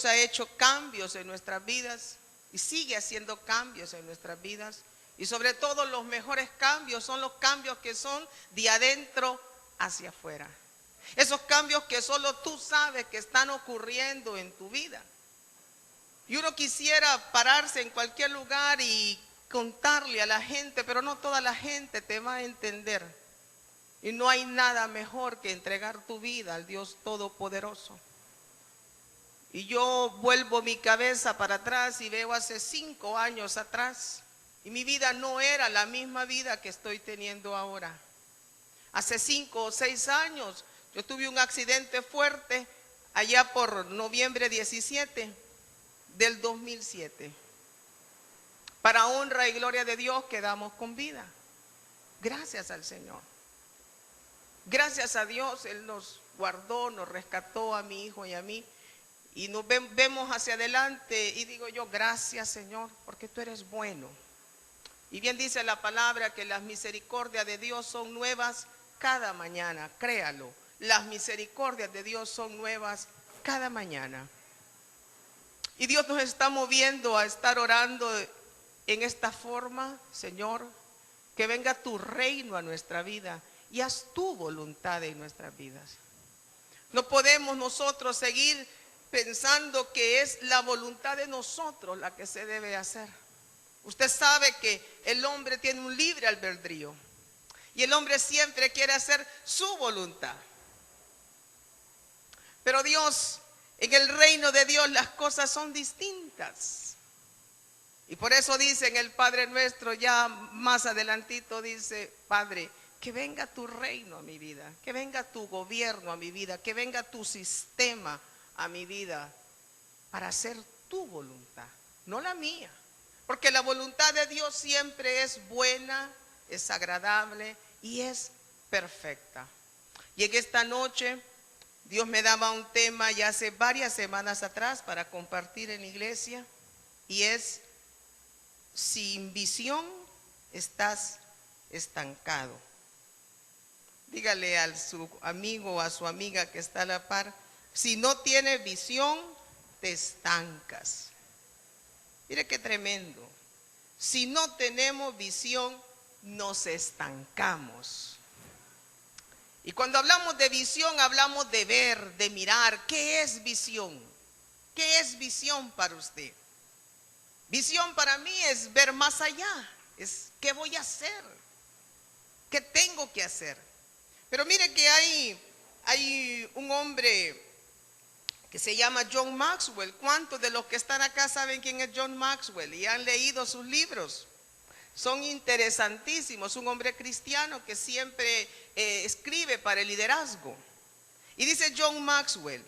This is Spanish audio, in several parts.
Dios ha hecho cambios en nuestras vidas y sigue haciendo cambios en nuestras vidas. Y sobre todo los mejores cambios son los cambios que son de adentro hacia afuera. Esos cambios que solo tú sabes que están ocurriendo en tu vida. Y uno quisiera pararse en cualquier lugar y contarle a la gente, pero no toda la gente te va a entender. Y no hay nada mejor que entregar tu vida al Dios Todopoderoso. Y yo vuelvo mi cabeza para atrás y veo hace 5 años atrás. Y mi vida no era la misma vida que estoy teniendo ahora. Hace 5 o 6 años yo tuve un accidente fuerte allá por noviembre 17 del 2007. Para honra y gloria de Dios quedamos con vida. Gracias al Señor. Gracias a Dios, Él nos guardó, nos rescató a mi hijo y a mí. Y nos vemos hacia adelante y digo yo, gracias Señor, porque tú eres bueno. Y bien dice la palabra que las misericordias de Dios son nuevas cada mañana, créalo. Las misericordias de Dios son nuevas cada mañana. Y Dios nos está moviendo a estar orando en esta forma, Señor, que venga tu reino a nuestra vida y haz tu voluntad en nuestras vidas. No podemos nosotros seguir pensando que es la voluntad de nosotros la que se debe hacer. Usted sabe que el hombre tiene un libre albedrío y el hombre siempre quiere hacer su voluntad. Pero Dios, en el reino de Dios las cosas son distintas. Y por eso dice en el Padre Nuestro, ya más adelantito dice, Padre, que venga tu reino a mi vida, que venga tu gobierno a mi vida, que venga tu sistema a mi vida para hacer tu voluntad, no la mía. Porque la voluntad de Dios siempre es buena, es agradable y es perfecta. Y en esta noche Dios me daba un tema ya hace varias semanas atrás para compartir en la iglesia y es: sin visión estás estancado. Dígale a su amigo o a su amiga que está a la par, si no tienes visión, te estancas. Mire qué tremendo. Si no tenemos visión, nos estancamos. Y cuando hablamos de visión, hablamos de ver, de mirar. ¿Qué es visión? ¿Qué es visión para usted? Visión para mí es ver más allá. Es qué voy a hacer, qué tengo que hacer. Pero mire que hay un hombre que se llama John Maxwell. ¿Cuántos de los que están acá saben quién es John Maxwell y han leído sus libros? Son interesantísimos. Un hombre cristiano que siempre escribe para el liderazgo. Y dice John Maxwell,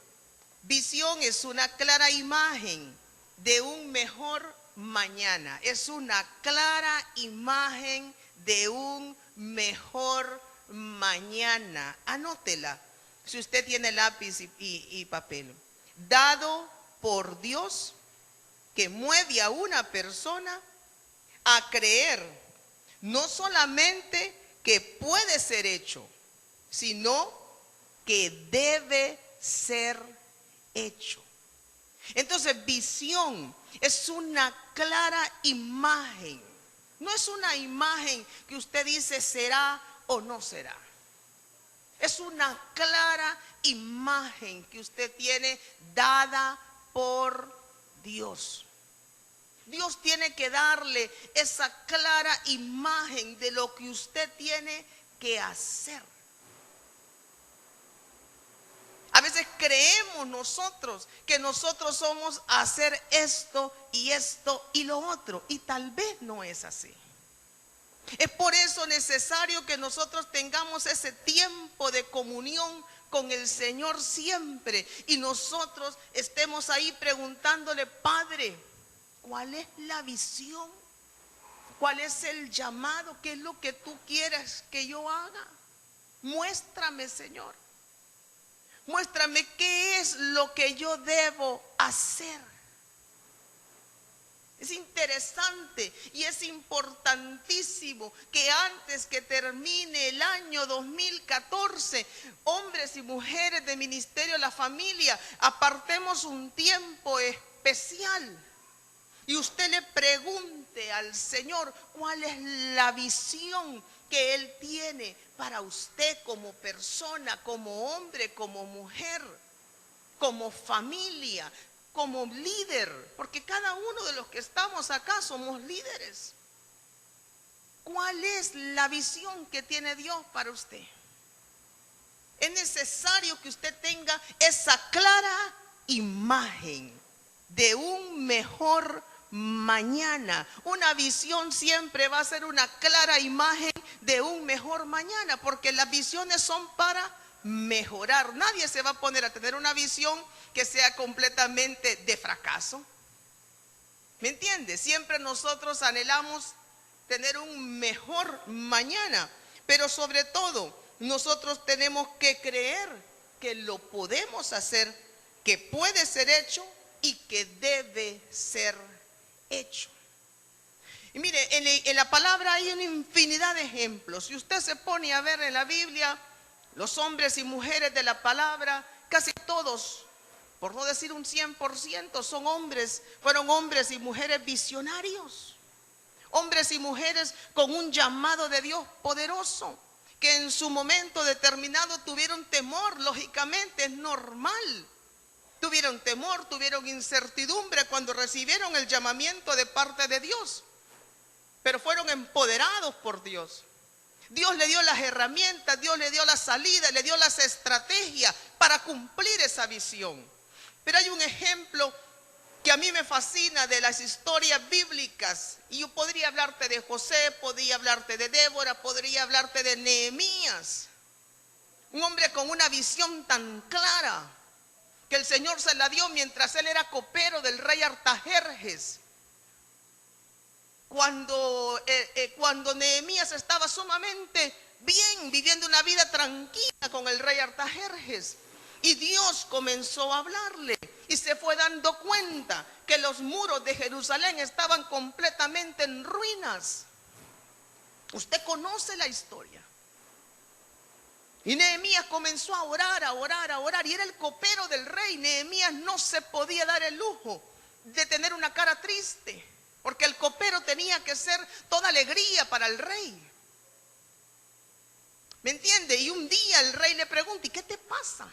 visión es una clara imagen de un mejor mañana. Es una clara imagen de un mejor mañana. Anótela si usted tiene lápiz y papel. Dado por Dios, que mueve a una persona a creer no solamente que puede ser hecho, sino que debe ser hecho. Entonces, visión es una clara imagen. No es una imagen que usted dice será o no será. Es una clara imagen que usted tiene dada por Dios. Dios tiene que darle esa clara imagen de lo que usted tiene que hacer. A veces creemos nosotros que nosotros somos hacer esto y lo otro, y tal vez no es así. Es por eso necesario que nosotros tengamos ese tiempo de comunión con el Señor siempre y nosotros estemos ahí preguntándole, Padre, ¿cuál es la visión? ¿Cuál es el llamado? ¿Qué es lo que tú quieres que yo haga? Muéstrame, Señor. Muéstrame qué es lo que yo debo hacer. Es interesante y es importantísimo que antes que termine el año 2014, hombres y mujeres de Ministerio de la Familia, apartemos un tiempo especial y usted le pregunte al Señor cuál es la visión que Él tiene para usted como persona, como hombre, como mujer, como familia, como líder, porque cada uno de los que estamos acá somos líderes. ¿Cuál es la visión que tiene Dios para usted? Es necesario que usted tenga esa clara imagen de un mejor mañana. Una visión siempre va a ser una clara imagen de un mejor mañana, porque las visiones son para mejorar. Nadie se va a poner a tener una visión que sea completamente de fracaso. ¿Me entiende? Siempre nosotros anhelamos tener un mejor mañana, pero sobre todo nosotros tenemos que creer que lo podemos hacer, que puede ser hecho y que debe ser hecho. Y mire, en la palabra hay una infinidad de ejemplos. Si usted se pone a ver en la Biblia, los hombres y mujeres de la palabra, casi todos, por no decir un 100%, fueron hombres y mujeres visionarios. Hombres y mujeres con un llamado de Dios poderoso, que en su momento determinado tuvieron temor, lógicamente es normal. Tuvieron temor, tuvieron incertidumbre cuando recibieron el llamamiento de parte de Dios, pero fueron empoderados por Dios. Dios le dio las herramientas, Dios le dio la salida, le dio las estrategias para cumplir esa visión. Pero hay un ejemplo que a mí me fascina de las historias bíblicas, y yo podría hablarte de José, podría hablarte de Débora, podría hablarte de Nehemías, un hombre con una visión tan clara que el Señor se la dio mientras él era copero del rey Artajerjes. Cuando Nehemías estaba sumamente bien, viviendo una vida tranquila con el rey Artajerjes, y Dios comenzó a hablarle y se fue dando cuenta que los muros de Jerusalén estaban completamente en ruinas. Usted conoce la historia. Y Nehemías comenzó a orar, a orar, a orar. Y era el copero del rey. Nehemías no se podía dar el lujo de tener una cara triste, porque el copero tenía que ser toda alegría para el rey. ¿Me entiende? Y un día el rey le pregunta: ¿y qué te pasa?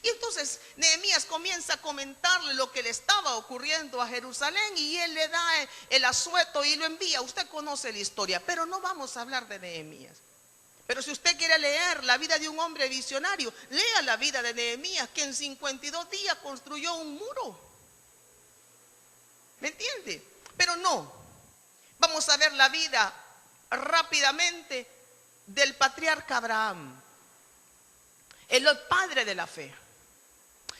Y entonces Nehemías comienza a comentarle lo que le estaba ocurriendo a Jerusalén, y él le da el asueto y lo envía. Usted conoce la historia, pero no vamos a hablar de Nehemías. Pero si usted quiere leer la vida de un hombre visionario, lea la vida de Nehemías, que en 52 días construyó un muro. ¿Me entiende? Pero no, vamos a ver la vida rápidamente del patriarca Abraham, el padre de la fe.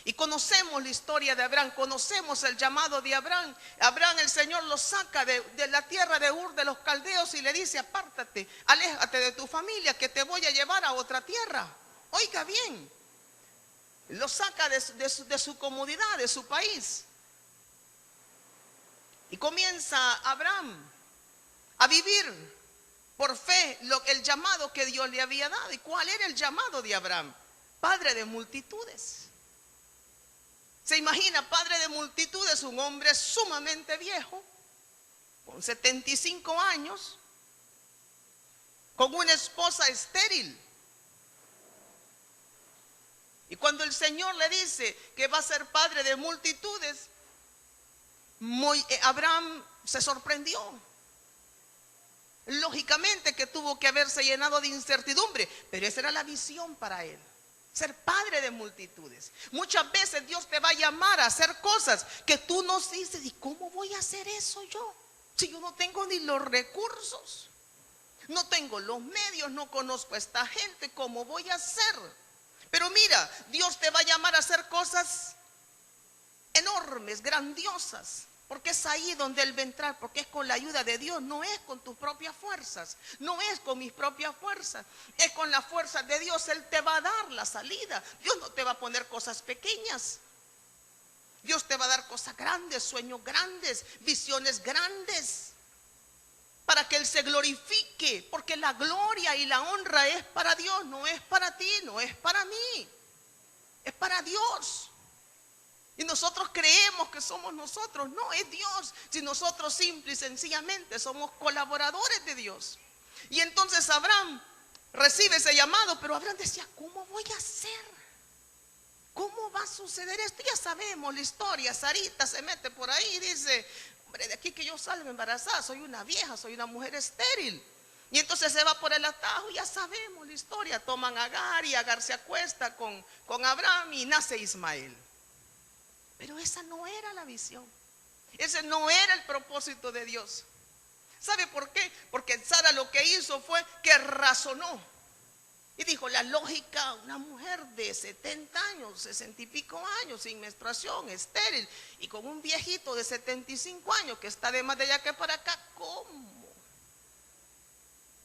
Y conocemos la historia de Abraham, conocemos el llamado de Abraham. Abraham, el Señor lo saca de la tierra de Ur de los Caldeos y le dice: apártate, aléjate de tu familia, que te voy a llevar a otra tierra. Oiga bien, lo saca de su comodidad, de su país. Y comienza Abraham a vivir por fe el llamado que Dios le había dado. ¿Y cuál era el llamado de Abraham? Padre de multitudes. Se imagina, padre de multitudes, un hombre sumamente viejo, con 75 años, con una esposa estéril. Y cuando el Señor le dice que va a ser padre de multitudes, Abraham se sorprendió. Lógicamente que tuvo que haberse llenado de incertidumbre, pero esa era la visión para él. Ser padre de multitudes. Muchas veces Dios te va a llamar a hacer cosas que tú no dices: ¿y cómo voy a hacer eso yo? Si yo no tengo ni los recursos, no tengo los medios, no conozco a esta gente, ¿cómo voy a hacer? Pero mira, Dios te va a llamar a hacer cosas enormes, grandiosas, porque es ahí donde Él va a entrar, porque es con la ayuda de Dios, no es con tus propias fuerzas, no es con mis propias fuerzas, es con las fuerzas de Dios. Él te va a dar la salida. Dios no te va a poner cosas pequeñas. Dios te va a dar cosas grandes, sueños grandes, visiones grandes, para que Él se glorifique, porque la gloria y la honra es para Dios, no es para ti, no es para mí, es para Dios. Y nosotros creemos que somos nosotros, no es Dios, si nosotros simple y sencillamente somos colaboradores de Dios. Y entonces Abraham recibe ese llamado, pero Abraham decía, ¿cómo voy a hacer? ¿Cómo va a suceder esto? Ya sabemos la historia. Sarita se mete por ahí y dice, hombre, de aquí que yo salga embarazada, soy una vieja, soy una mujer estéril. Y entonces se va por el atajo, ya sabemos la historia. Toman a Agar y Agar se acuesta con Abraham y nace Ismael. Pero esa no era la visión, ese no era el propósito de Dios. ¿Sabe por qué? Porque Sara lo que hizo fue que razonó y dijo, la lógica, una mujer de 70 años, 60 y pico años, sin menstruación, estéril, y con un viejito de 75 años que está de más de allá que para acá, ¿cómo?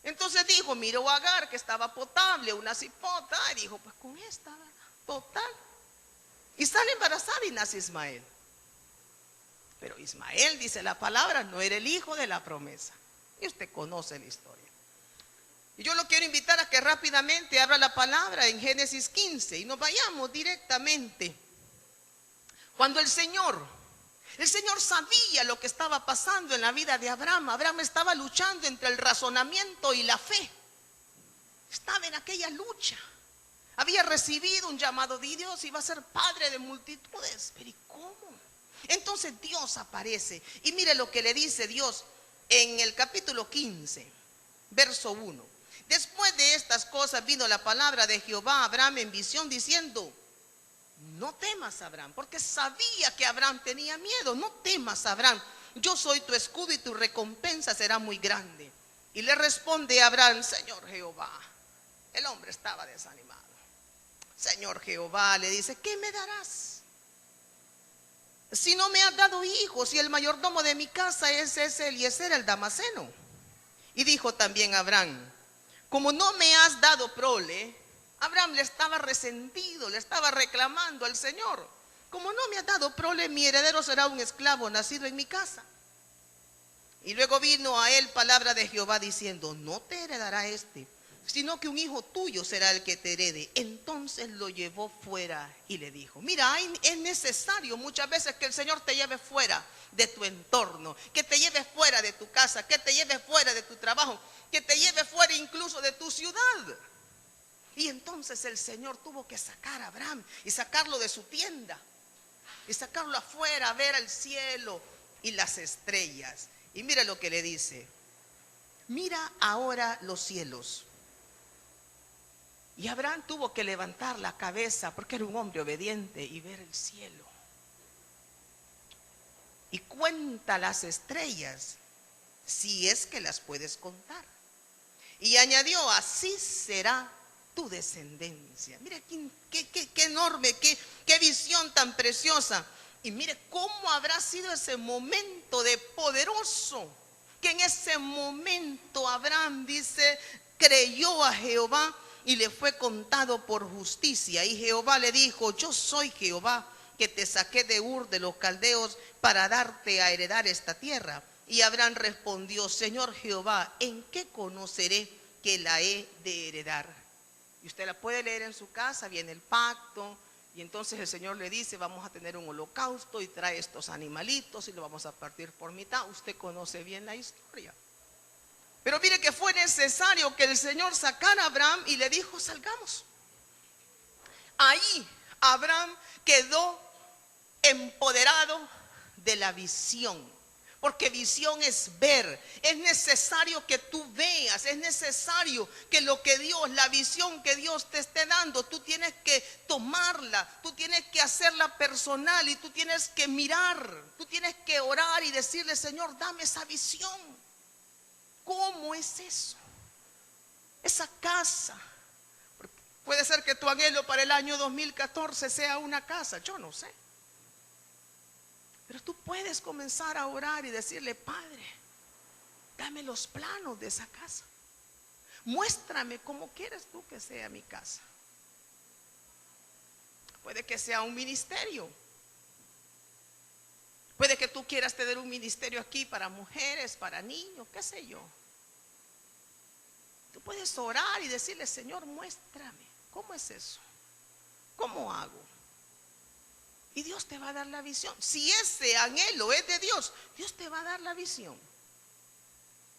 Entonces dijo, miró a Agar que estaba potable, una cipota, y dijo, pues con esta, ¿verdad? Total. Y sale embarazada y nace Ismael. Pero Ismael, dice la palabra, no era el hijo de la promesa. Y usted conoce la historia. Y yo lo quiero invitar a que rápidamente abra la palabra en Génesis 15 y nos vayamos directamente. Cuando el Señor sabía lo que estaba pasando en la vida de Abraham. Abraham estaba luchando entre el razonamiento y la fe. Estaba en aquella lucha. Había recibido un llamado de Dios, iba a ser padre de multitudes. Pero ¿y cómo? Entonces Dios aparece y mire lo que le dice Dios en el capítulo 15, verso 1. Después de estas cosas vino la palabra de Jehová a Abraham en visión diciendo, no temas, Abraham, porque sabía que Abraham tenía miedo. No temas, Abraham, yo soy tu escudo y tu recompensa será muy grande. Y le responde Abraham, Señor Jehová. El hombre estaba desanimado. Señor Jehová, le dice, ¿qué me darás? Si no me has dado hijos y el mayordomo de mi casa es ese Eliezer el Damaseno. Y dijo también Abraham, como no me has dado prole, Abraham le estaba resentido, le estaba reclamando al Señor. Como no me has dado prole, mi heredero será un esclavo nacido en mi casa. Y luego vino a él palabra de Jehová diciendo, no te heredará este, sino que un hijo tuyo será el que te herede. Entonces lo llevó fuera y le dijo, mira, es necesario muchas veces que el Señor te lleve fuera de tu entorno, que te lleve fuera de tu casa, que te lleve fuera de tu trabajo, que te lleve fuera incluso de tu ciudad. Y entonces el Señor tuvo que sacar a Abraham y sacarlo de su tienda y sacarlo afuera a ver el cielo y las estrellas. Y mira lo que le dice, mira ahora los cielos. Y Abraham tuvo que levantar la cabeza porque era un hombre obediente y ver el cielo. Y cuenta las estrellas, si es que las puedes contar. Y añadió, así será tu descendencia. Mira qué enorme, qué visión tan preciosa. Y mire cómo habrá sido ese momento de poderoso, que en ese momento Abraham dice, creyó a Jehová y le fue contado por justicia. Y Jehová le dijo, yo soy Jehová que te saqué de Ur de los Caldeos para darte a heredar esta tierra. Y Abraham respondió, Señor Jehová, ¿en qué conoceré que la he de heredar? Y usted la puede leer en su casa, viene el pacto. Y entonces el Señor le dice, vamos a tener un holocausto y trae estos animalitos y lo vamos a partir por mitad. Usted conoce bien la historia. Pero mire que fue necesario que el Señor sacara a Abraham y le dijo, salgamos. Ahí Abraham quedó empoderado de la visión. Porque visión es ver. Es necesario que tú veas. Es necesario que lo que Dios, la visión que Dios te esté dando, tú tienes que tomarla. Tú tienes que hacerla personal y tú tienes que mirar. Tú tienes que orar y decirle, Señor, dame esa visión. ¿Cómo es eso? Esa casa. Puede ser que tu anhelo para el año 2014 sea una casa. Yo no sé. Pero tú puedes comenzar a orar y decirle, Padre, dame los planos de esa casa. Muéstrame cómo quieres tú que sea mi casa. Puede que sea un ministerio. Puede que tú quieras tener un ministerio aquí para mujeres, para niños, qué sé yo. Tú puedes orar y decirle: Señor, muéstrame, ¿cómo es eso? ¿Cómo hago? Y Dios te va a dar la visión. Si ese anhelo es de Dios, Dios te va a dar la visión.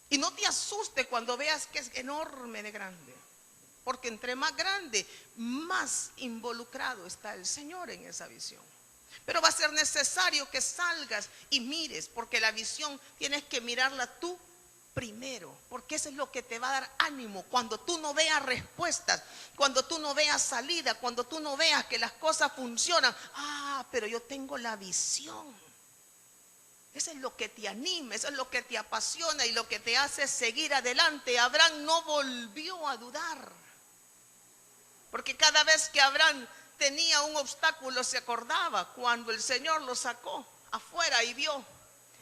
Y no te asuste cuando veas que es enorme de grande, porque entre más grande, más involucrado está el Señor en esa visión. Pero va a ser necesario que salgas y mires, porque la visión tienes que mirarla tú primero, porque eso es lo que te va a dar ánimo cuando tú no veas respuestas, cuando tú no veas salida, cuando tú no veas que las cosas funcionan. Pero yo tengo la visión. Eso es lo que te anima, eso es lo que te apasiona y lo que te hace seguir adelante. Abraham no volvió a dudar, porque cada vez que Abraham tenía un obstáculo se acordaba cuando el Señor lo sacó afuera y vio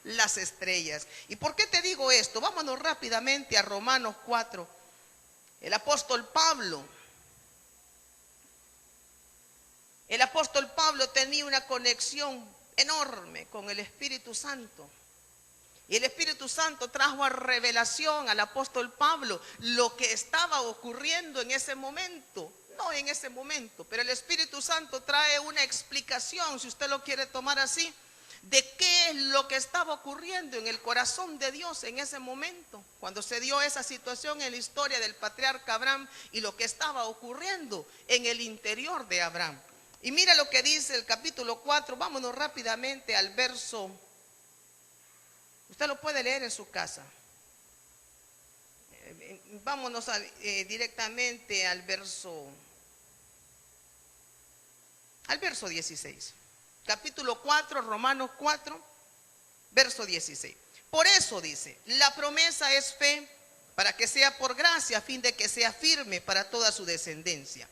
las estrellas. ¿Y por qué te digo esto? Vámonos rápidamente a Romanos 4. El apóstol Pablo tenía una conexión enorme con el Espíritu Santo. Y el Espíritu Santo trajo a revelación al apóstol Pablo lo que estaba ocurriendo en ese momento. No en ese momento, pero el Espíritu Santo trae una explicación, si usted lo quiere tomar así, de qué es lo que estaba ocurriendo en el corazón de Dios en ese momento, cuando se dio esa situación en la historia del patriarca Abraham y lo que estaba ocurriendo en el interior de Abraham. Y mira lo que dice el capítulo 4, vámonos rápidamente al verso, usted lo puede leer en su casa. Vámonos directamente al verso 16. Capítulo 4, Romanos 4, verso 16. Por eso dice, la promesa es fe para que sea por gracia, a fin de que sea firme para toda su descendencia.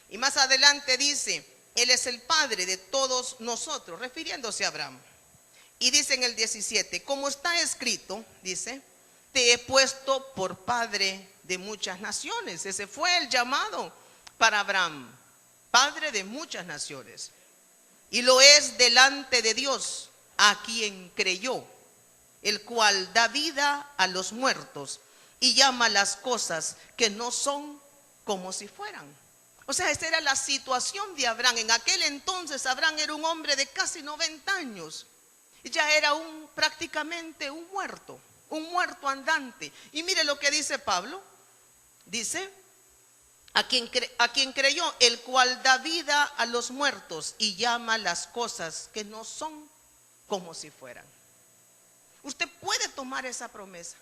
Y más adelante dice, Él es el Padre de todos nosotros, refiriéndose a Abraham. Y dice en el 17, como está escrito, dice, te he puesto por padre de muchas naciones. Ese fue el llamado para Abraham, padre de muchas naciones. Y lo es delante de Dios, a quien creyó, el cual da vida a los muertos y llama las cosas que no son como si fueran. O sea, esta era la situación de Abraham. En aquel entonces Abraham era un hombre de casi 90 años. Ya era prácticamente un muerto andante. Y mire lo que dice Pablo. Dice, a quien creyó, el cual da vida a los muertos y llama las cosas que no son como si fueran. Usted puede tomar esa promesa.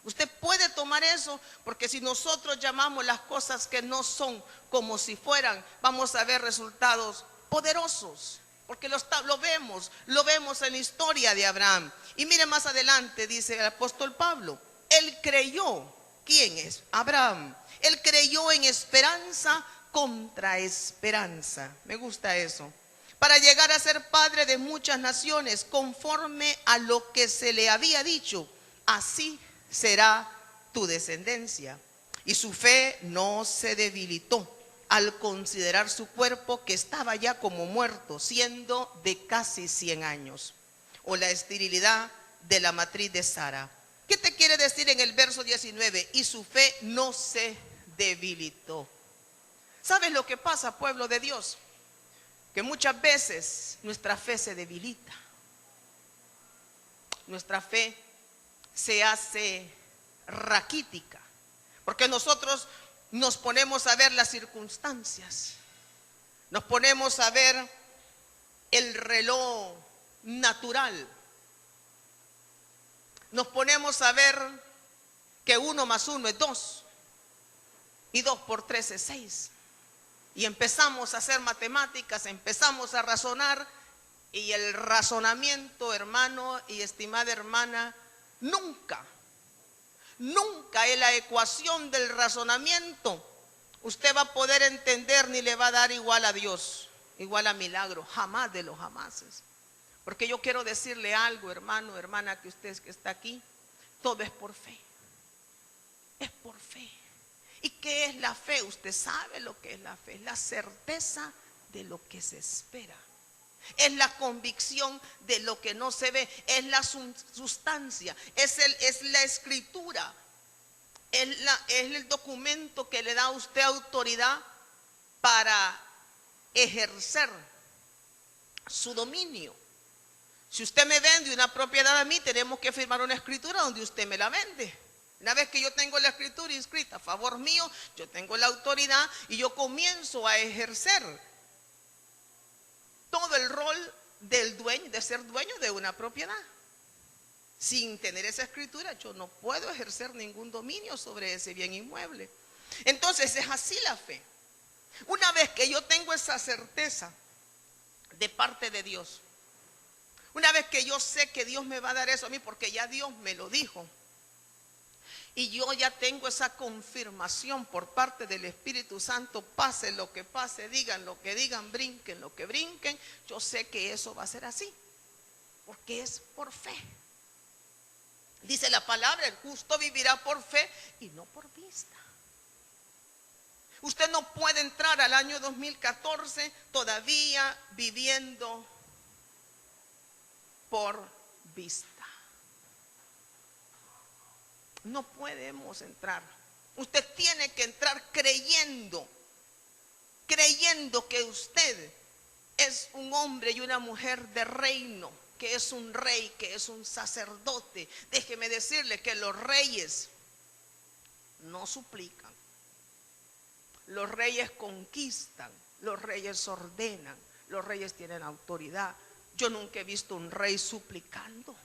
Usted puede tomar eso, porque si nosotros llamamos las cosas que no son como si fueran, vamos a ver resultados poderosos. Porque lo vemos en la historia de Abraham. Y mire más adelante, dice el apóstol Pablo, él creyó. ¿Quién es? Abraham. Él creyó en esperanza contra esperanza. Me gusta eso. Para llegar a ser padre de muchas naciones, conforme a lo que se le había dicho, así será tu descendencia. Y su fe no se debilitó al considerar su cuerpo, que estaba ya como muerto, siendo de casi 100 años, o la esterilidad de la matriz de Sara. ¿Qué te quiere decir en el verso 19? Y su fe no se debilitó. ¿Sabes lo que pasa, pueblo de Dios? Que muchas veces nuestra fe se debilita. Nuestra fe se hace raquítica, porque nosotros nos ponemos a ver las circunstancias, nos ponemos a ver el reloj natural, nos ponemos a ver que 1 más 1 es 2 y 2 por 3 es 6, y empezamos a hacer matemáticas, empezamos a razonar, y el razonamiento, hermano y estimada hermana, nunca en la ecuación del razonamiento usted va a poder entender ni le va a dar igual a Dios, igual a milagro, jamás de los jamases. Porque yo quiero decirle algo, hermano, hermana, que usted que está aquí, todo es por fe. Es por fe. ¿Y qué es la fe? Usted sabe lo que es la fe, es la certeza de lo que se espera. Es la convicción de lo que no se ve, es la sustancia, es la escritura, es el documento que le da a usted autoridad para ejercer su dominio. Si usted me vende una propiedad a mí, tenemos que firmar una escritura donde usted me la vende. Una vez que yo tengo la escritura inscrita a favor mío, yo tengo la autoridad y yo comienzo a ejercer todo el rol del dueño, de ser dueño de una propiedad. Sin tener esa escritura, yo no puedo ejercer ningún dominio sobre ese bien inmueble. Entonces es así la fe. Una vez que yo tengo esa certeza de parte de Dios, una vez que yo sé que Dios me va a dar eso a mí, porque ya Dios me lo dijo, y yo ya tengo esa confirmación por parte del Espíritu Santo, pase lo que pase, digan lo que digan, brinquen lo que brinquen, yo sé que eso va a ser así, porque es por fe. Dice la palabra, el justo vivirá por fe y no por vista. Usted no puede entrar al año 2014 todavía viviendo por vista. No podemos entrar. Usted tiene que entrar creyendo que usted es un hombre y una mujer de reino, que es un rey, que es un sacerdote. Déjeme decirle que los reyes no suplican, los reyes conquistan, los reyes ordenan, los reyes tienen autoridad. Yo nunca he visto un rey suplicando.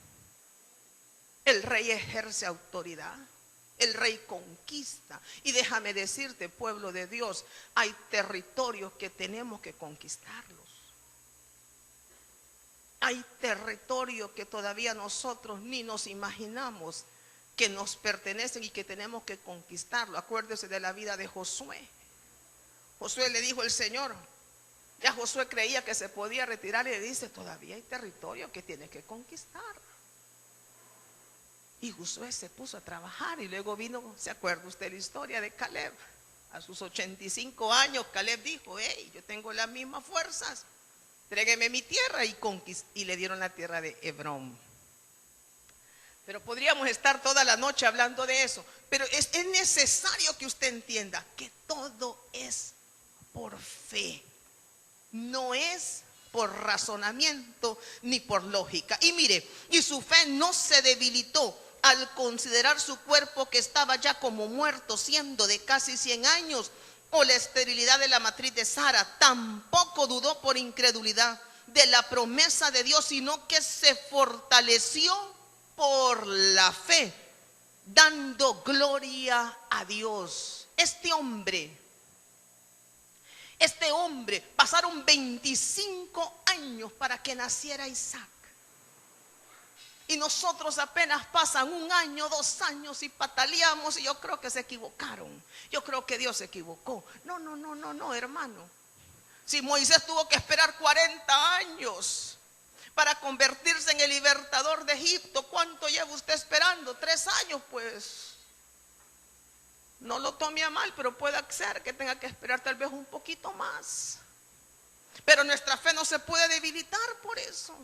El rey ejerce autoridad, el rey conquista. Y déjame decirte, pueblo de Dios, hay territorios que tenemos que conquistarlos. Hay territorios que todavía nosotros ni nos imaginamos que nos pertenecen y que tenemos que conquistarlo. Acuérdese de la vida de Josué. Josué le dijo al Señor, ya Josué creía que se podía retirar y le dice, todavía hay territorio que tienes que conquistar. Y Josué se puso a trabajar y luego vino, ¿se acuerda usted la historia de Caleb? A sus 85 años Caleb dijo, hey, yo tengo las mismas fuerzas, tráigame mi tierra, y le dieron la tierra de Hebrón. Pero podríamos estar toda la noche hablando de eso, pero es necesario que usted entienda que todo es por fe, no es por razonamiento ni por lógica. Y mire, y su fe no se debilitó al considerar su cuerpo que estaba ya como muerto, siendo de casi 100 años, o la esterilidad de la matriz de Sara. Tampoco dudó por incredulidad de la promesa de Dios, sino que se fortaleció por la fe, dando gloria a Dios. Este hombre, pasaron 25 años para que naciera Isaac. Y nosotros apenas pasan 1 año, 2 años y pataleamos, y yo creo que se equivocaron. Yo creo que Dios se equivocó. No, hermano. Si Moisés tuvo que esperar 40 años para convertirse en el libertador de Egipto, ¿cuánto lleva usted esperando? 3 años, pues. No lo tome a mal, pero puede ser que tenga que esperar tal vez un poquito más. Pero nuestra fe no se puede debilitar por eso.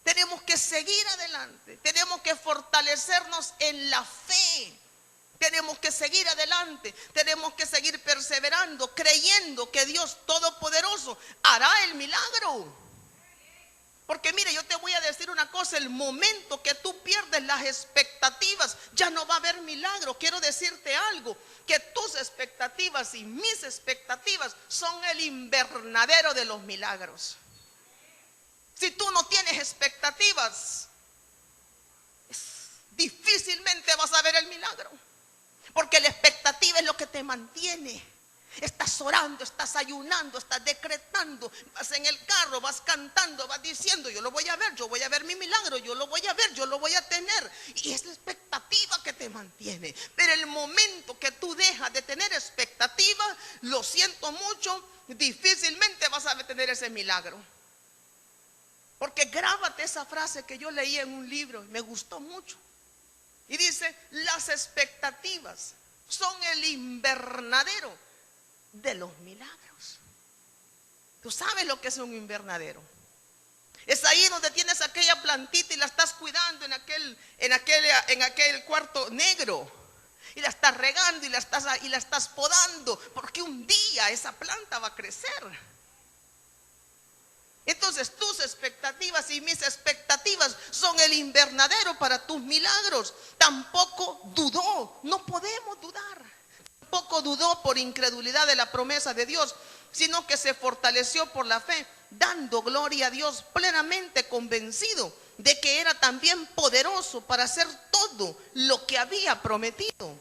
Tenemos que seguir adelante, tenemos que fortalecernos en la fe, tenemos que seguir adelante, tenemos que seguir perseverando, creyendo que Dios Todopoderoso hará el milagro. Porque mire, yo te voy a decir una cosa, el momento que tú pierdes las expectativas, ya no va a haber milagro. Quiero decirte algo, que tus expectativas y mis expectativas son el invernadero de los milagros. Si tú no tienes expectativas, difícilmente vas a ver el milagro. Porque la expectativa es lo que te mantiene. Estás orando, estás ayunando, estás decretando, vas en el carro, vas cantando, vas diciendo, yo lo voy a ver, yo voy a ver mi milagro, yo lo voy a ver, yo lo voy a tener. Y es la expectativa que te mantiene. Pero el momento que tú dejas de tener expectativa, lo siento mucho, difícilmente vas a tener ese milagro. Porque grábate esa frase que yo leí en un libro y me gustó mucho. Y dice, las expectativas son el invernadero de los milagros. ¿Tú sabes lo que es un invernadero? Es ahí donde tienes aquella plantita y la estás cuidando en aquel cuarto negro. Y la estás regando y la estás podando, porque un día esa planta va a crecer. Entonces tus expectativas y mis expectativas son el invernadero para tus milagros. Tampoco dudó, no podemos dudar. Tampoco dudó por incredulidad de la promesa de Dios, sino que se fortaleció por la fe, dando gloria a Dios, plenamente convencido de que era también poderoso para hacer todo lo que había prometido.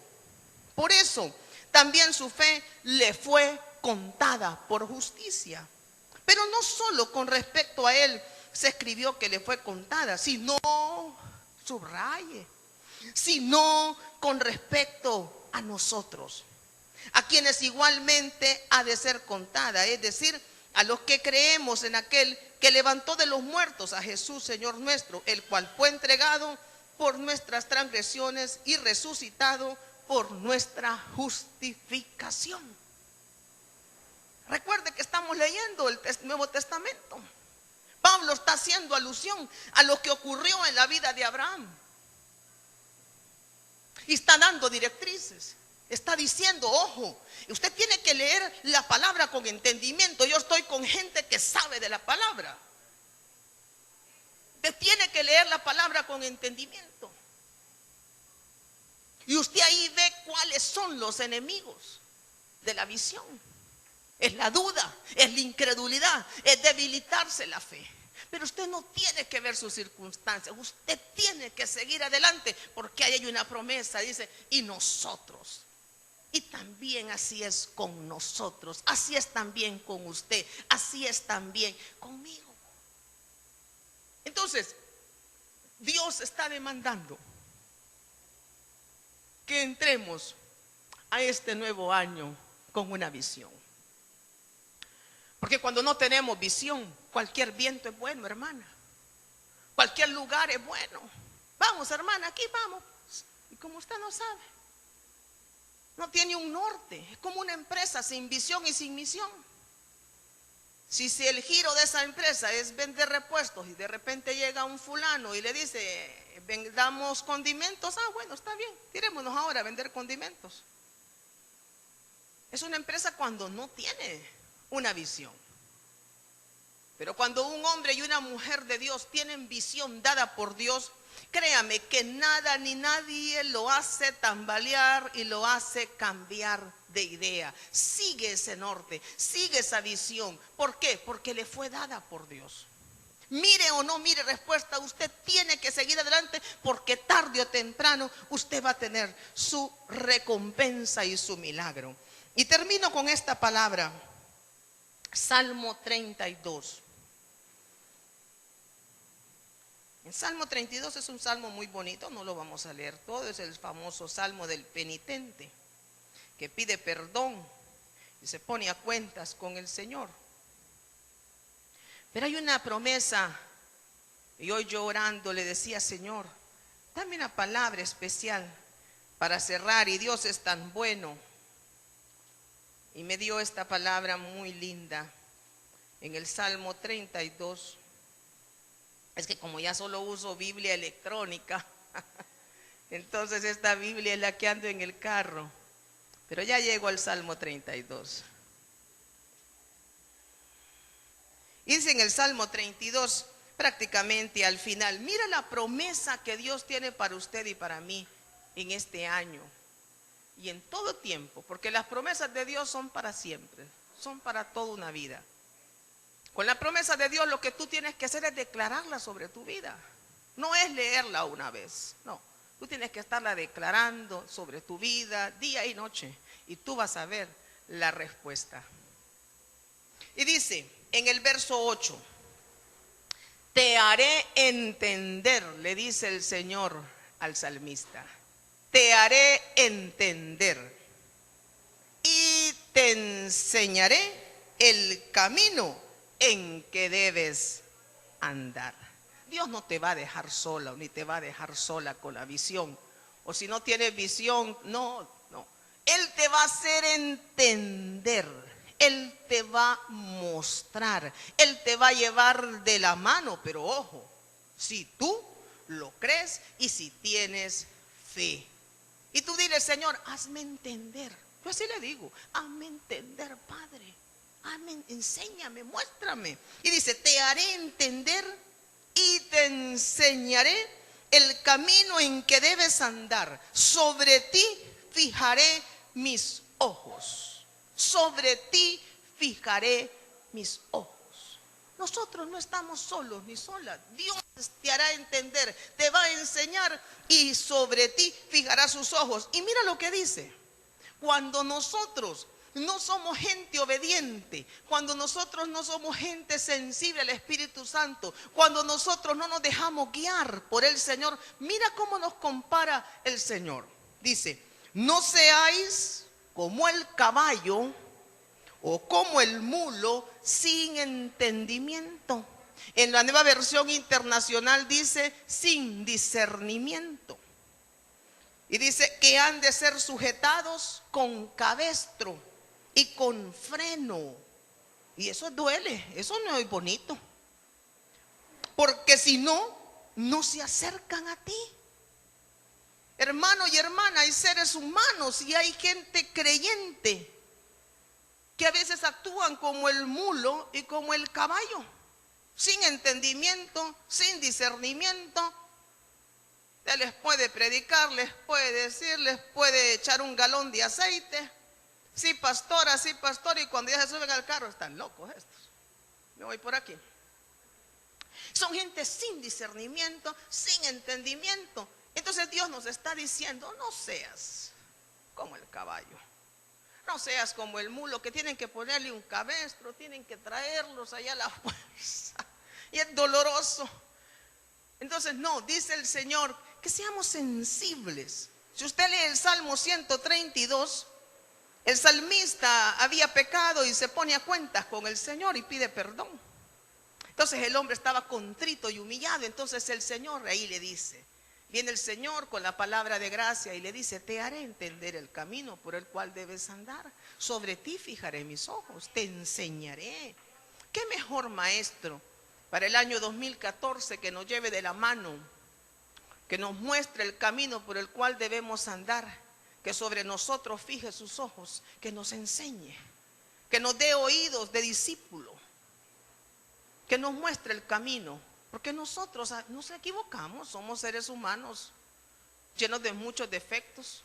Por eso también su fe le fue contada por justicia. Pero no solo con respecto a él se escribió que le fue contada, sino, subraye, sino con respecto a nosotros, a quienes igualmente ha de ser contada, es decir, a los que creemos en aquel que levantó de los muertos a Jesús, Señor nuestro, el cual fue entregado por nuestras transgresiones y resucitado por nuestra justificación. Recuerde que estamos leyendo el Nuevo Testamento. Pablo está haciendo alusión a lo que ocurrió en la vida de Abraham. Y está dando directrices. Está diciendo, ojo, usted tiene que leer la palabra con entendimiento. Yo estoy con gente que sabe de la palabra. Usted tiene que leer la palabra con entendimiento. Y usted ahí ve cuáles son los enemigos de la visión. Es la duda, es la incredulidad, es debilitarse la fe. Pero usted no tiene que ver sus circunstancias, usted tiene que seguir adelante, porque ahí hay una promesa, dice, y nosotros. Y también así es con nosotros, así es también con usted, así es también conmigo. Entonces, Dios está demandando que entremos a este nuevo año con una visión. Porque cuando no tenemos visión, cualquier viento es bueno, hermana. Cualquier lugar es bueno. Vamos, hermana, aquí vamos. Y como usted no sabe, no tiene un norte. Es como una empresa sin visión y sin misión. Si el giro de esa empresa es vender repuestos y de repente llega un fulano y le dice, vendamos condimentos. Ah, bueno, está bien, tirémonos ahora a vender condimentos. Es una empresa cuando no tiene una visión. Pero cuando un hombre y una mujer de Dios tienen visión dada por Dios, créame que nada ni nadie lo hace tambalear y lo hace cambiar de idea. Sigue ese norte, sigue esa visión. ¿Por qué? Porque le fue dada por Dios. Mire o no mire respuesta, usted tiene que seguir adelante, porque tarde o temprano usted va a tener su recompensa y su milagro. Y termino con esta palabra. Salmo 32. En Salmo 32 es un salmo muy bonito, no lo vamos a leer todo, es el famoso salmo del penitente, que pide perdón y se pone a cuentas con el Señor. Pero hay una promesa, y hoy yo orando le decía, Señor, dame una palabra especial para cerrar, y Dios es tan bueno. Y me dio esta palabra muy linda en el Salmo 32. Es que como ya solo uso Biblia electrónica, entonces esta Biblia es la que ando en el carro. Pero ya llego al Salmo 32. Dice en el Salmo 32, prácticamente al final, mira la promesa que Dios tiene para usted y para mí en este año. Y en todo tiempo, porque las promesas de Dios son para siempre, son para toda una vida. Con la promesa de Dios lo que tú tienes que hacer es declararla sobre tu vida. No es leerla una vez, no. Tú tienes que estarla declarando sobre tu vida día y noche, y tú vas a ver la respuesta. Y dice en el verso 8, te haré entender, le dice el Señor al salmista. Te haré entender y te enseñaré el camino en que debes andar. Dios no te va a dejar sola, ni te va a dejar sola con la visión. O si no tienes visión, no. Él te va a hacer entender Él te va a mostrar, Él te va a llevar de la mano, pero ojo, si tú lo crees y si tienes fe. Y tú dile, Señor, hazme entender. Yo así le digo, hazme entender, Padre. Hazme, enséñame, muéstrame. Y dice, te haré entender y te enseñaré el camino en que debes andar. Sobre ti fijaré mis ojos. Sobre ti fijaré mis ojos. Nosotros no estamos solos ni solas. Dios te hará entender, te va a enseñar y sobre ti fijará sus ojos. Y mira lo que dice. Cuando nosotros no somos gente obediente, cuando nosotros no somos gente sensible al Espíritu Santo, cuando nosotros no nos dejamos guiar por el Señor, mira cómo nos compara el Señor. Dice, no seáis como el caballo o como el mulo sin entendimiento. En la Nueva Versión Internacional dice sin discernimiento. Y dice que han de ser sujetados con cabestro y con freno. Y eso duele, eso no es bonito. Porque si no, no se acercan a ti. Hermano y hermana, hay seres humanos y hay gente creyente que a veces actúan como el mulo y como el caballo, sin entendimiento, sin discernimiento. Él les puede predicar, les puede decir, les puede echar un galón de aceite. Sí, pastora, y cuando ya se suben al carro, están locos estos. Me voy por aquí. Son gente sin discernimiento, sin entendimiento. Entonces Dios nos está diciendo, no seas como el caballo. No seas como el mulo, que tienen que ponerle un cabestro, tienen que traerlos allá a la fuerza. Y es doloroso. Entonces no, dice el Señor, que seamos sensibles. Si usted lee el Salmo 132, el salmista había pecado y se pone a cuentas con el Señor y pide perdón. Entonces el hombre estaba contrito y humillado. Entonces el Señor ahí le dice, viene el Señor con la palabra de gracia y le dice, te haré entender el camino por el cual debes andar. Sobre ti fijaré mis ojos, te enseñaré. ¿Qué mejor maestro para el año 2014 que nos lleve de la mano, que nos muestre el camino por el cual debemos andar, que sobre nosotros fije sus ojos, que nos enseñe, que nos dé oídos de discípulo, que nos muestre el camino? Porque nosotros nos equivocamos, somos seres humanos llenos de muchos defectos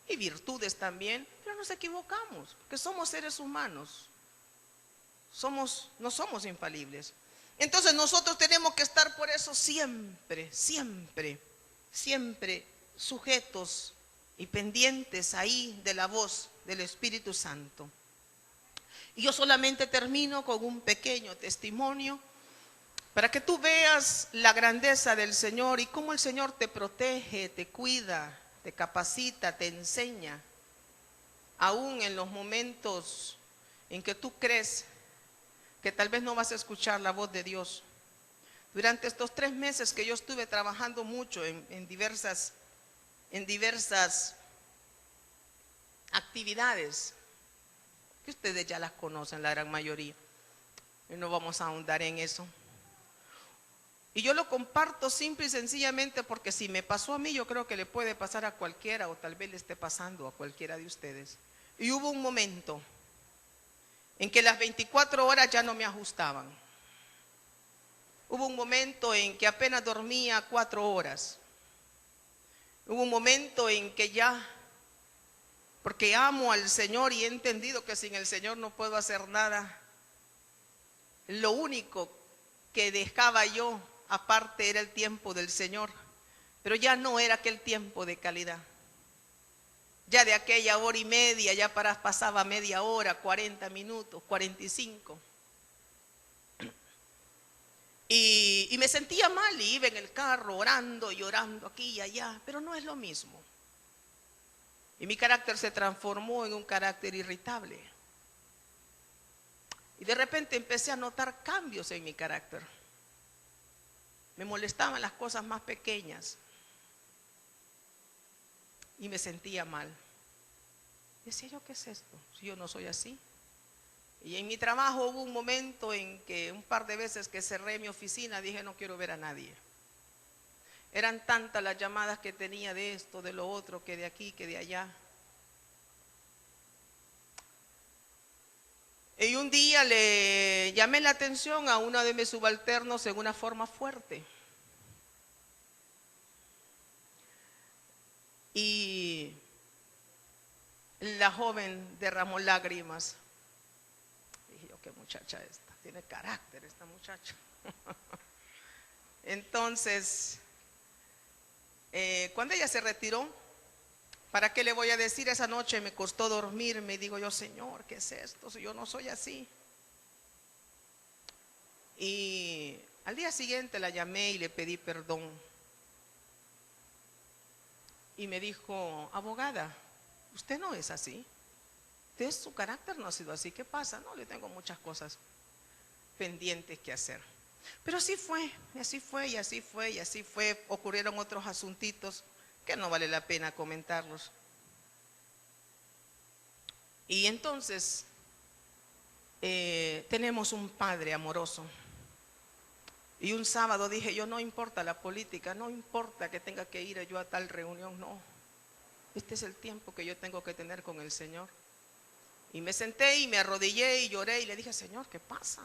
y virtudes también, pero nos equivocamos, porque somos seres humanos, no somos infalibles. Entonces nosotros tenemos que estar por eso siempre sujetos y pendientes ahí de la voz del Espíritu Santo. Y yo solamente termino con un pequeño testimonio para que tú veas la grandeza del Señor y cómo el Señor te protege, te cuida, te capacita, te enseña, aún en los momentos en que tú crees que tal vez no vas a escuchar la voz de Dios. Durante estos 3 meses que yo estuve trabajando mucho en diversas actividades, que ustedes ya las conocen, la gran mayoría, y no vamos a ahondar en eso. Y yo lo comparto simple y sencillamente porque si me pasó a mí, yo creo que le puede pasar a cualquiera, o tal vez le esté pasando a cualquiera de ustedes. Y hubo un momento en que las 24 horas ya no me ajustaban. Hubo un momento en que apenas dormía 4 horas. Hubo un momento en que ya, porque amo al Señor y he entendido que sin el Señor no puedo hacer nada, lo único que dejaba yo aparte era el tiempo del Señor, pero ya no era aquel tiempo de calidad. Ya de aquella hora y media, ya pasaba media hora, 40 minutos, 45. Y me sentía mal y iba en el carro orando y llorando aquí y allá, pero no es lo mismo. Y mi carácter se transformó en un carácter irritable. Y de repente empecé a notar cambios en mi carácter. Me molestaban las cosas más pequeñas. Y me sentía mal. Decía yo, ¿qué es esto? Si yo no soy así. Y en mi trabajo hubo un momento en que un par de veces que cerré mi oficina, dije no quiero ver a nadie. Eran tantas las llamadas que tenía de esto, de lo otro, que de aquí, que de allá. Y un día le llamé la atención a uno de mis subalternos en una forma fuerte. Y la joven derramó lágrimas. Dije yo, qué muchacha esta, tiene carácter esta muchacha. Entonces, cuando ella se retiró, ¿para qué le voy a decir? Esa noche me costó dormirme y digo yo, Señor, ¿qué es esto? Si yo no soy así. Y al día siguiente la llamé y le pedí perdón. Y me dijo, abogada, usted no es así. Usted, su carácter no ha sido así. ¿Qué pasa? No, le tengo muchas cosas pendientes que hacer. Pero así fue, y así fue, y así fue, y así fue. Ocurrieron otros asuntitos que no vale la pena comentarlos. Y entonces tenemos un padre amoroso. Y un sábado dije yo, no importa la política, no importa que tenga que ir yo a tal reunión, no. Este es el tiempo que yo tengo que tener con el Señor. Y me senté y me arrodillé y lloré y le dije, Señor, ¿qué pasa?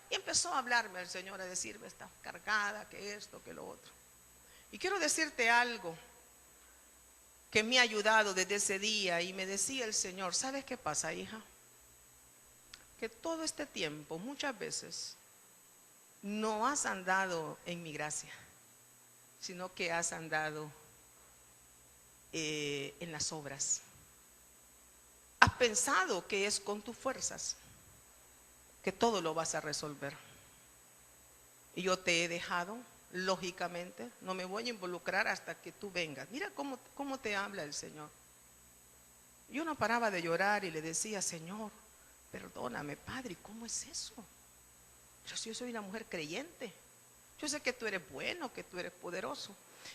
Y empezó a hablarme el Señor, a decirme, estás cargada, que esto, que lo otro. Y quiero decirte algo que me ha ayudado desde ese día. Y me decía el Señor, ¿sabes qué pasa, hija? Que todo este tiempo, muchas veces, no has andado en mi gracia, sino que has andado en las obras. Has pensado que es con tus fuerzas que todo lo vas a resolver. Y yo te he dejado, lógicamente, no me voy a involucrar hasta que tú vengas. Mira cómo te habla el Señor. Yo no paraba de llorar y le decía, Señor, perdóname, Padre, ¿cómo es eso? Pero si yo soy una mujer creyente, yo sé que tú eres bueno, que tú eres poderoso.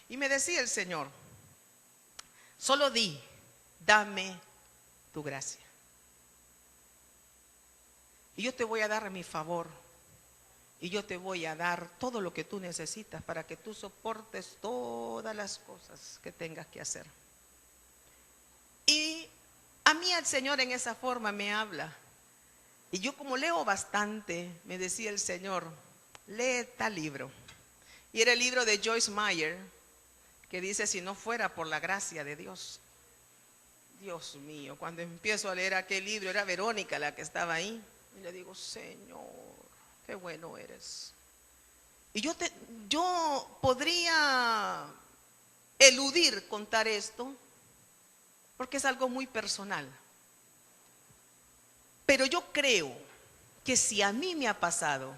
Y me decía el Señor, solo di, dame tu gracia. Y yo te voy a dar mi favor. Y yo te voy a dar todo lo que tú necesitas para que tú soportes todas las cosas que tengas que hacer. Y a mí el Señor en esa forma me habla. Y yo como leo bastante, me decía el Señor, lee tal libro. Y era el libro de Joyce Meyer, que dice, si no fuera por la gracia de Dios. Dios mío, cuando empiezo a leer aquel libro, era Verónica la que estaba ahí. Y le digo, Señor, qué bueno eres. Y yo podría eludir contar esto, porque es algo muy personal. Pero yo creo que si a mí me ha pasado,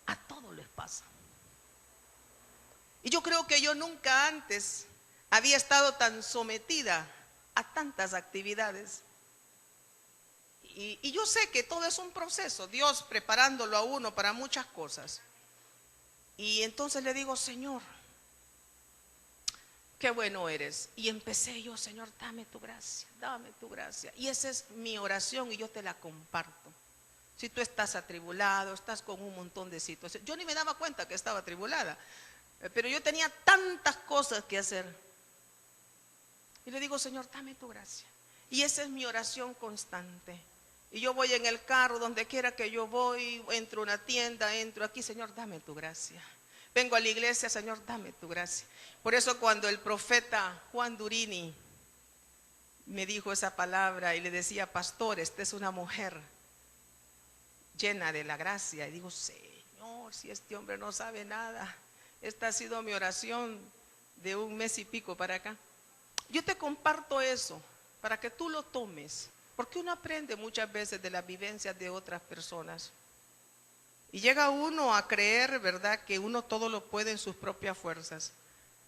a todos les pasa. Y yo creo que yo nunca antes había estado tan sometida a tantas actividades. Y yo sé que todo es un proceso, Dios preparándolo a uno para muchas cosas. Y entonces le digo, Señor, qué bueno eres. Y empecé yo, Señor, dame tu gracia, dame tu gracia. Y esa es mi oración y yo te la comparto. Si tú estás atribulado, estás con un montón de situaciones. Yo ni me daba cuenta que estaba atribulada, pero yo tenía tantas cosas que hacer. Y le digo, Señor, dame tu gracia. Y esa es mi oración constante. Y yo voy en el carro, donde quiera que yo voy, entro a una tienda, entro aquí, Señor, dame tu gracia. Vengo a la iglesia, Señor, dame tu gracia. Por eso cuando el profeta Juan Durini me dijo esa palabra y le decía, pastor, esta es una mujer llena de la gracia. Y digo, Señor, si este hombre no sabe nada. Esta ha sido mi oración de un mes y pico para acá. Yo te comparto eso para que tú lo tomes. Porque uno aprende muchas veces de las vivencias de otras personas. Y llega uno a creer, ¿verdad?, que uno todo lo puede en sus propias fuerzas.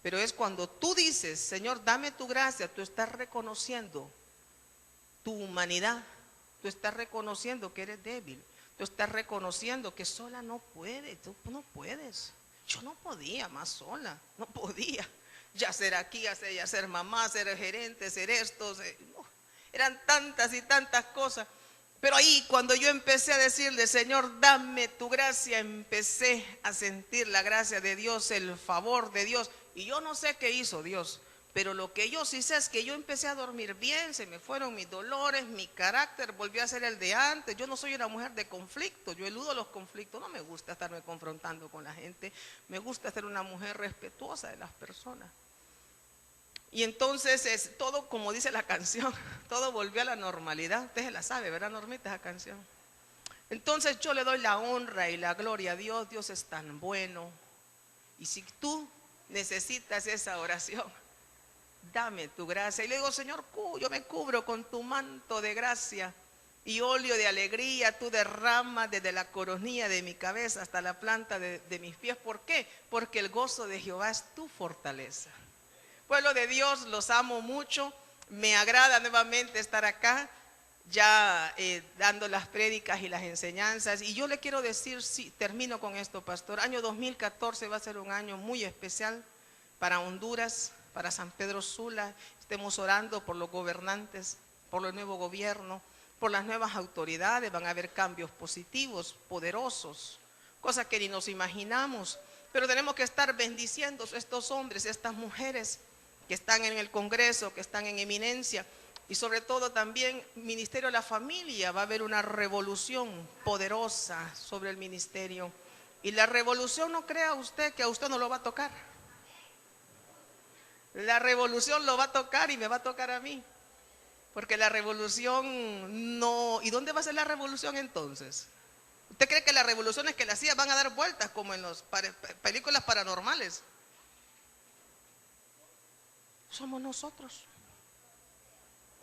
Pero es cuando tú dices, Señor, dame tu gracia, tú estás reconociendo tu humanidad. Tú estás reconociendo que eres débil. Tú estás reconociendo que sola no puedes. Tú no puedes. Yo no podía más sola. No podía. Ya ser aquí, ya ser mamá, ser gerente, ser esto. No. Eran tantas y tantas cosas. Pero ahí cuando yo empecé a decirle, Señor, dame tu gracia, empecé a sentir la gracia de Dios, el favor de Dios. Y yo no sé qué hizo Dios, pero lo que yo sí sé es que yo empecé a dormir bien, se me fueron mis dolores, mi carácter volvió a ser el de antes. Yo no soy una mujer de conflicto, yo eludo los conflictos, no me gusta estarme confrontando con la gente, me gusta ser una mujer respetuosa de las personas. Y entonces es todo como dice la canción, todo volvió a la normalidad. Usted se la sabe, ¿verdad, Normita, esa canción? Entonces yo le doy la honra y la gloria a Dios. Dios es tan bueno. Y si tú necesitas esa oración, dame tu gracia. Y le digo, Señor, yo me cubro con tu manto de gracia y óleo de alegría. Tú derramas desde la coronilla de mi cabeza hasta la planta de mis pies. ¿Por qué? Porque el gozo de Jehová es tu fortaleza. Pueblo de Dios, los amo mucho. Me agrada nuevamente estar acá, ya dando las prédicas y las enseñanzas. Y yo le quiero decir, sí, termino con esto, pastor. Año 2014 va a ser un año muy especial para Honduras, para San Pedro Sula. Estemos orando por los gobernantes, por el nuevo gobierno, por las nuevas autoridades. Van a haber cambios positivos, poderosos, cosas que ni nos imaginamos. Pero tenemos que estar bendiciendo a estos hombres, a estas mujeres que están en el Congreso, que están en eminencia, y sobre todo también Ministerio de la Familia. Va a haber una revolución poderosa sobre el ministerio, y la revolución, no crea usted que a usted no lo va a tocar. La revolución lo va a tocar y me va a tocar a mí, porque la revolución no... ¿Y dónde va a ser la revolución entonces? ¿Usted cree que las revoluciones que las hacía van a dar vueltas como en las películas paranormales? Somos nosotros.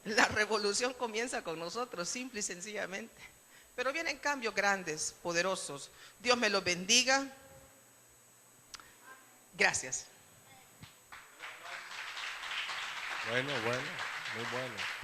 La revolución comienza con nosotros, simple y sencillamente. Pero vienen cambios grandes, poderosos. Dios me los bendiga. Gracias. Bueno, muy bueno.